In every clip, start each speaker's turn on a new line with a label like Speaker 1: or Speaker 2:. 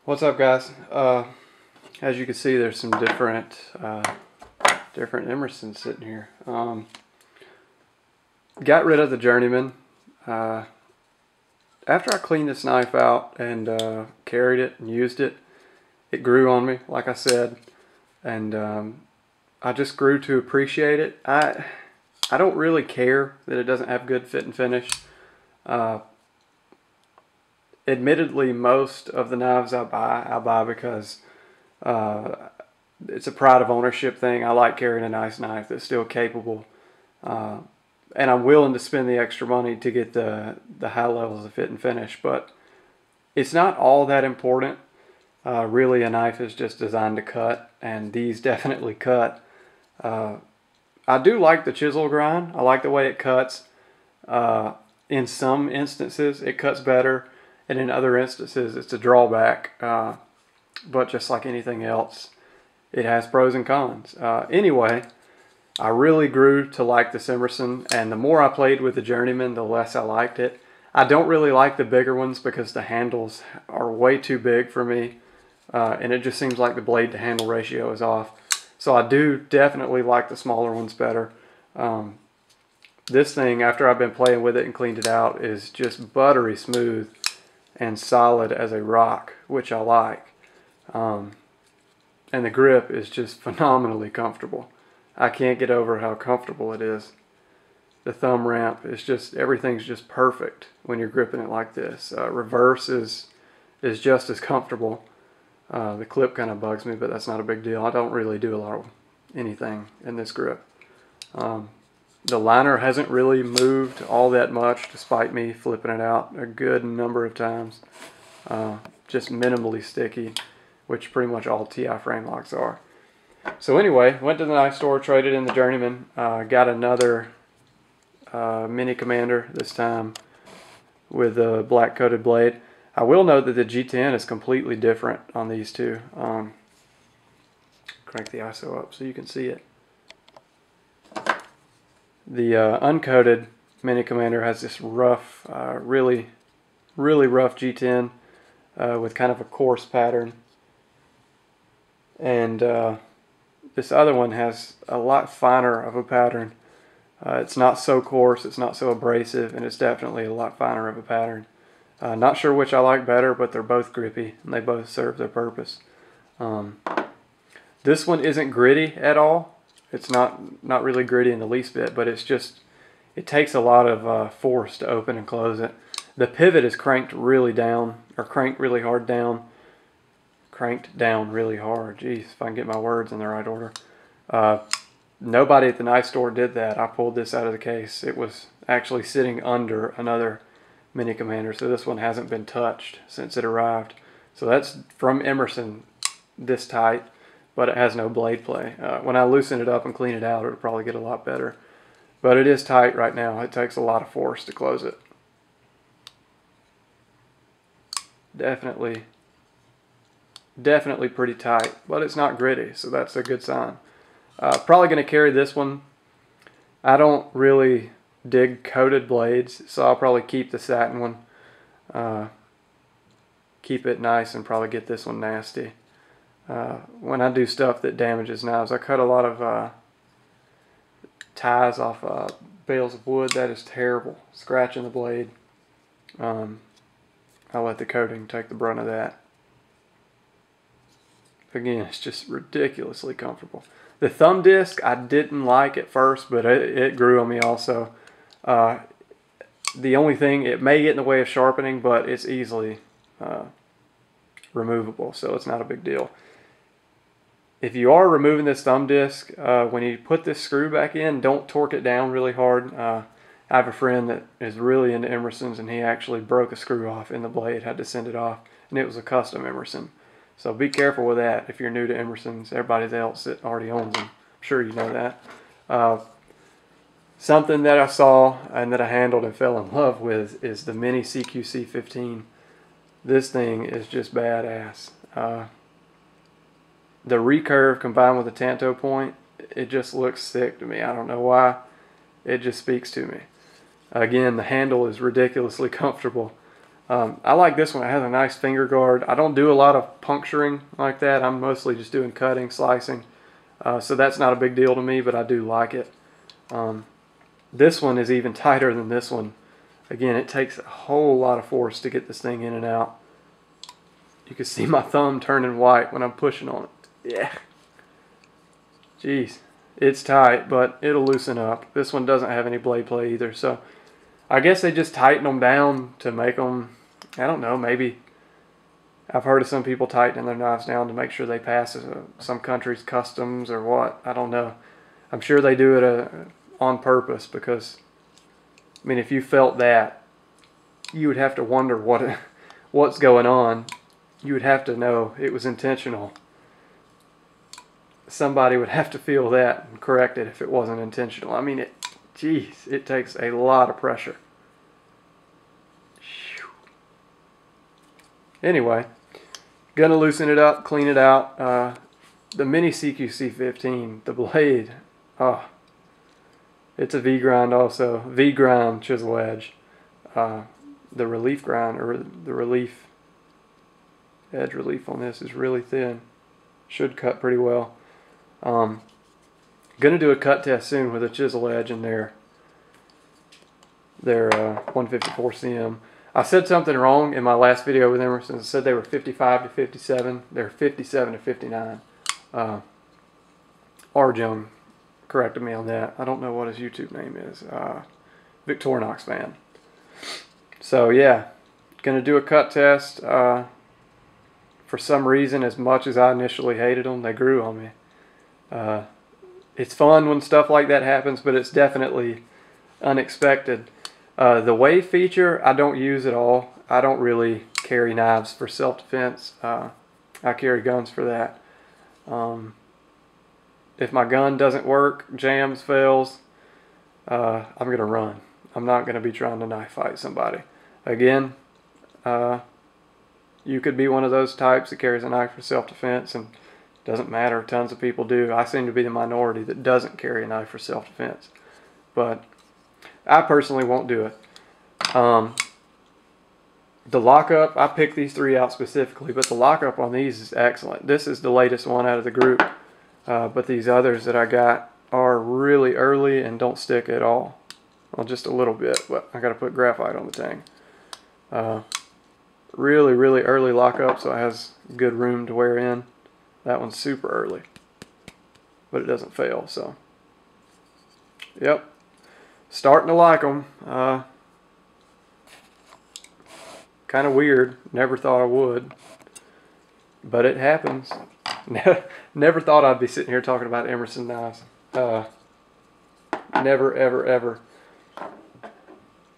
Speaker 1: What's up, guys? As you can see, there's some different Emersons sitting here. Got rid of the Journeyman. After I cleaned this knife out and carried it and used it, it grew on me, like I said, and I just grew to appreciate it. I don't really care that it doesn't have good fit and finish. Admittedly, most of the knives I buy because it's a pride of ownership thing. I like carrying a nice knife that's still capable, and I'm willing to spend the extra money to get the high levels of fit and finish. But it's not all that important. Really, a knife is just designed to cut, and these definitely cut. I do like the chisel grind. I like the way it cuts. In some instances, it cuts better. And in other instances, it's a drawback. But just like anything else, it has pros and cons. Anyway, I really grew to like this Emerson. And the more I played with the Journeyman, the less I liked it. I don't really like the bigger ones because the handles are way too big for me. And it just seems like the blade to handle ratio is off. So I do definitely like the smaller ones better. This thing, after I've been playing with it and cleaned it out, is just buttery smooth and solid as a rock, which I like. And the grip is just phenomenally comfortable. I can't get over how comfortable it is. The thumb ramp is just, everything's just perfect when you're gripping it like this. Reverse is just as comfortable. The clip kind of bugs me, but that's not a big deal. I don't really do a lot of anything in this grip. The liner hasn't really moved all that much, despite me flipping it out a good number of times. Just minimally sticky, which pretty much all TI frame locks are. So anyway, went to the knife store, traded in the Journeyman, got another Mini Commander, this time with a black coated blade. I will note that the G10 is completely different on these two. Crank the ISO up so you can see it. The uncoated Mini Commander has this rough, really rough G10 with kind of a coarse pattern. And this other one has a lot finer of a pattern. It's not so coarse, it's not so abrasive, and it's definitely a lot finer of a pattern. Not sure which I like better, but they're both grippy, and they both serve their purpose. This one isn't gritty at all. It's not really gritty in the least bit, but it's just, it takes a lot of force to open and close it. The pivot is cranked really down, or cranked really hard down. Cranked down really hard. Jeez, if I can get my words in the right order. Nobody at the knife store did that. I pulled this out of the case. It was actually sitting under another Mini Commander, so this one hasn't been touched since it arrived. So that's from Emerson, this tight, but it has no blade play. When I loosen it up and clean it out, it'll probably get a lot better. But it is tight right now. It takes a lot of force to close it. Definitely pretty tight, but it's not gritty, so that's a good sign. Probably going to carry this one. I don't really dig coated blades, so I'll probably keep the satin one. Keep it nice and probably get this one nasty. When I do stuff that damages knives, I cut a lot of ties off bales of wood. That is terrible. Scratching the blade. I let the coating take the brunt of that. Again, it's just ridiculously comfortable. The thumb disc I didn't like at first, but it grew on me also. The only thing, it may get in the way of sharpening, but it's easily removable, so it's not a big deal. If you are removing this thumb disc, when you put this screw back in, don't torque it down really hard. I have a friend that is really into Emersons, and he actually broke a screw off in the blade, had to send it off, and it was a custom Emerson. So be careful with that if you're new to Emersons. Everybody else that already owns them, I'm sure you know that. Something that I saw and that I handled and fell in love with is the Mini CQC 15. This thing is just badass. The recurve combined with the Tanto point, it just looks sick to me. I don't know why. It just speaks to me. Again, the handle is ridiculously comfortable. I like this one. It has a nice finger guard. I don't do a lot of puncturing like that. I'm mostly just doing cutting, slicing. So that's not a big deal to me, but I do like it. This one is even tighter than this one. Again, it takes a whole lot of force to get this thing in and out. You can see my thumb turning white when I'm pushing on it. Yeah. Jeez. It's tight, but it'll loosen up. This one doesn't have any blade play either, so I guess they just tighten them down to make them, I don't know, maybe. I've heard of some people tightening their knives down to make sure they pass some country's customs or what. I don't know. I'm sure they do it on purpose because, I mean, if you felt that, you would have to wonder what's going on. You would have to know it was intentional. Somebody would have to feel that and correct it if it wasn't intentional. I mean, geez, it takes a lot of pressure. Anyway, gonna loosen it up, clean it out. The mini CQC15, the blade, it's a V-grind also. V-grind chisel edge. The relief grind, or the relief, edge relief on this is really thin. Should cut pretty well. Gonna do a cut test soon with a chisel edge in their 154 cm. I said something wrong in my last video with Emerson. I said they were 55 to 57. They're 57 to 59. Arjun corrected me on that. I don't know what his YouTube name is. Victorinox fan. So yeah, gonna do a cut test. For some reason, as much as I initially hated them, they grew on me. It's fun when stuff like that happens, but it's definitely unexpected. The wave feature, I don't use at all. I don't really carry knives for self-defense. I carry guns for that. If my gun doesn't work, jams, fails, I'm going to run. I'm not going to be trying to knife fight somebody. Again, you could be one of those types that carries a knife for self-defense, and doesn't matter. Tons of people do. I seem to be the minority that doesn't carry a knife for self-defense. But I personally won't do it. The lockup, I picked these three out specifically, but the lockup on these is excellent. This is the latest one out of the group. But these others that I got are really early and don't stick at all. Well, just a little bit, but I got to put graphite on the tang. Really, really early lockup, so it has good room to wear in. That one's super early, but it doesn't fail, so. Yep, starting to like them. Kind of weird, never thought I would, but it happens. Never thought I'd be sitting here talking about Emerson knives. Never, ever, ever.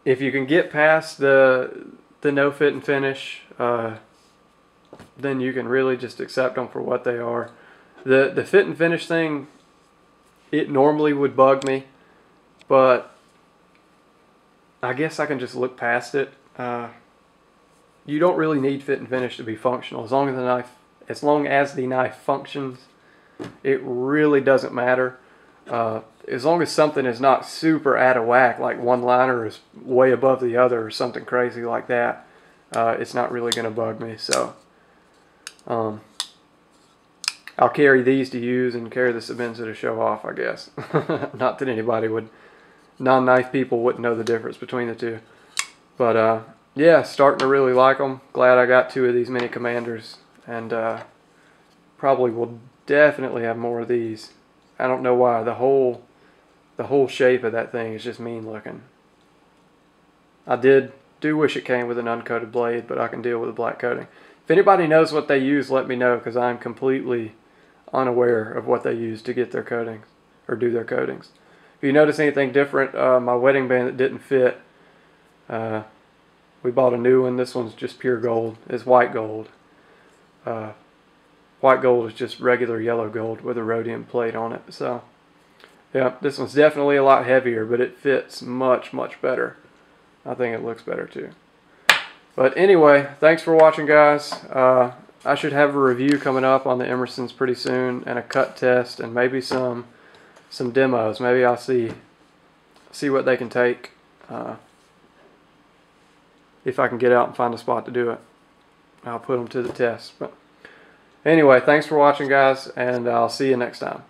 Speaker 1: If you can get past the no fit and finish, then you can really just accept them for what they are. The fit and finish thing, it normally would bug me, but I guess I can just look past it. You don't really need fit and finish to be functional. As long as the knife functions, it really doesn't matter. As long as something is not super out of whack, like one liner is way above the other or something crazy like that, it's not really going to bug me. So I'll carry these to use and carry the Sebenza to show off, I guess. Not that anybody would, non-knife people wouldn't know the difference between the two. But yeah, starting to really like them. Glad I got 2 of these mini Commanders, and probably will definitely have more of these. I don't know why. The whole shape of that thing is just mean looking. I do wish it came with an uncoated blade, but I can deal with a black coating. If anybody knows what they use, let me know, because I'm completely unaware of what they use to get their coatings or do their coatings. If you notice anything different, my wedding band that didn't fit, we bought a new one. This one's just pure gold. It's white gold. White gold is just regular yellow gold with a rhodium plate on it. So yeah, this one's definitely a lot heavier, but it fits much, much better. I think it looks better too. But anyway, thanks for watching, guys. I should have a review coming up on the Emersons pretty soon, and a cut test, and maybe some demos. Maybe I'll see what they can take. if I can get out and find a spot to do it. I'll put them to the test. But anyway, thanks for watching, guys, and I'll see you next time.